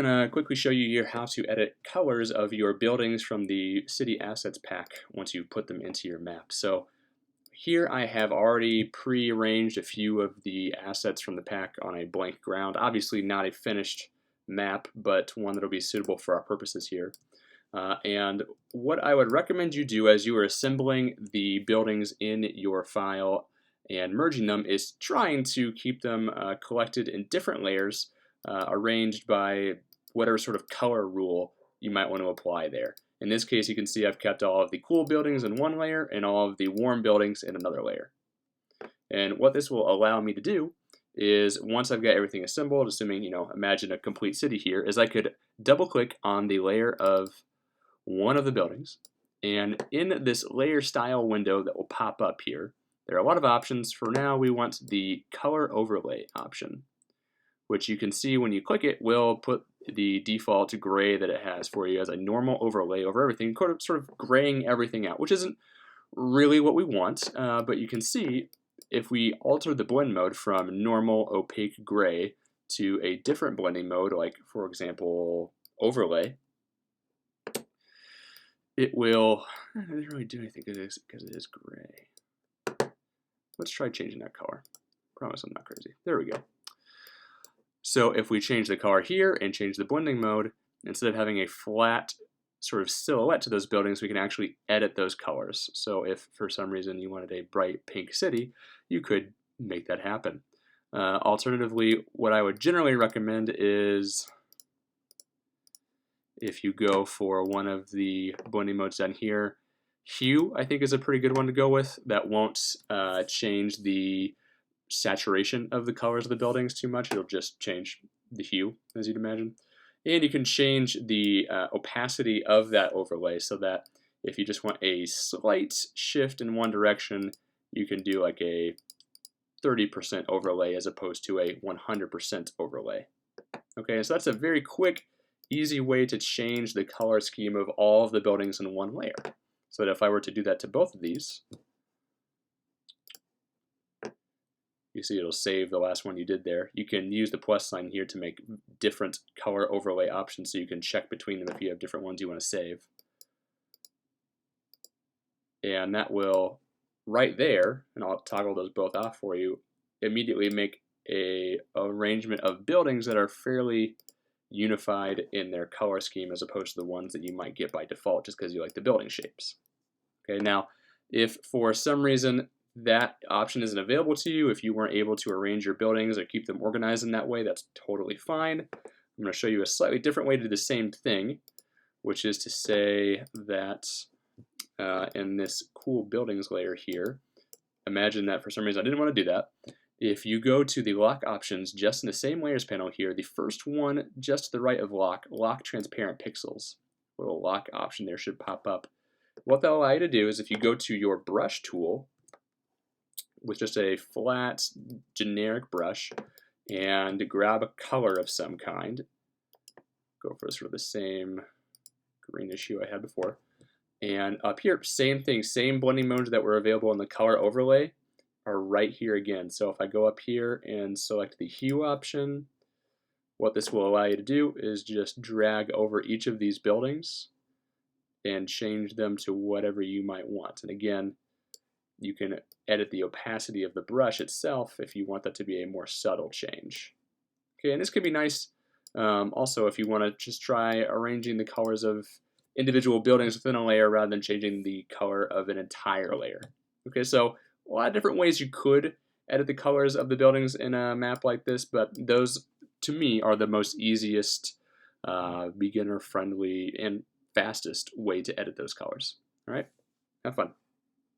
I'm going to quickly show you here how to edit colors of your buildings from the City Assets pack once you put them into your map. So here I have already pre-arranged a few of the assets from the pack on a blank ground. Obviously not a finished map, but one that will be suitable for our purposes here. And what I would recommend you do as you are assembling the buildings in your file and merging them is trying to keep them collected in different layers, arranged by whatever sort of color rule you might want to apply there. In this case, you can see I've kept all of the cool buildings in one layer and all of the warm buildings in another layer. And what this will allow me to do is once I've got everything assembled, assuming, imagine a complete city here, is I could double click on the layer of one of the buildings. And in this layer style window that will pop up here, there are a lot of options. For now, we want the color overlay option, which you can see when you click it will put the default gray that it has for you as a normal overlay over everything, sort of graying everything out, which isn't really what we want, but you can see if we alter the blend mode from normal opaque gray to a different blending mode, like for example overlay, it will, it doesn't really do anything because it is gray. Let's try changing that color. Promise I'm not crazy. There we go. So if we change the color here and change the blending mode, instead of having a flat sort of silhouette to those buildings, we can actually edit those colors. So if for some reason you wanted a bright pink city, you could make that happen. Alternatively, what I would generally recommend is if you go for one of the blending modes down here, hue I think is a pretty good one to go with. That won't change the saturation of the colors of the buildings too much. It'll just change the hue, as you'd imagine. And you can change the opacity of that overlay so that if you just want a slight shift in one direction, you can do like a 30% overlay as opposed to a 100% overlay. Okay, so that's a very quick, easy way to change the color scheme of all of the buildings in one layer. So that if I were to do that to both of these, you see it'll save the last one you did there. You can use the plus sign here to make different color overlay options so you can check between them if you have different ones you want to save. And that will, right there, and I'll toggle those both off for you, immediately make a arrangement of buildings that are fairly unified in their color scheme as opposed to the ones that you might get by default just because you like the building shapes. Okay, now if for some reason that option isn't available to you, if you weren't able to arrange your buildings or keep them organized in that way, that's totally fine. I'm going to show you a slightly different way to do the same thing, which is to say that in this cool buildings layer here, imagine that for some reason I didn't want to do that. If you go to the lock options just in the same layers panel here, the first one just to the right of lock transparent pixels, a little lock option there should pop up. What that'll allow you to do is if you go to your brush tool with just a flat generic brush and grab a color of some kind, go for sort of the same greenish hue I had before, and up here same thing, same blending modes that were available in the color overlay are right here again. So if I go up here and select the hue option, what this will allow you to do is just drag over each of these buildings and change them to whatever you might want. And again, you can edit the opacity of the brush itself if you want that to be a more subtle change. Okay, and this could be nice also if you want to just try arranging the colors of individual buildings within a layer rather than changing the color of an entire layer. Okay, so a lot of different ways you could edit the colors of the buildings in a map like this, but those to me are the most easiest, beginner friendly and fastest way to edit those colors. All right, have fun.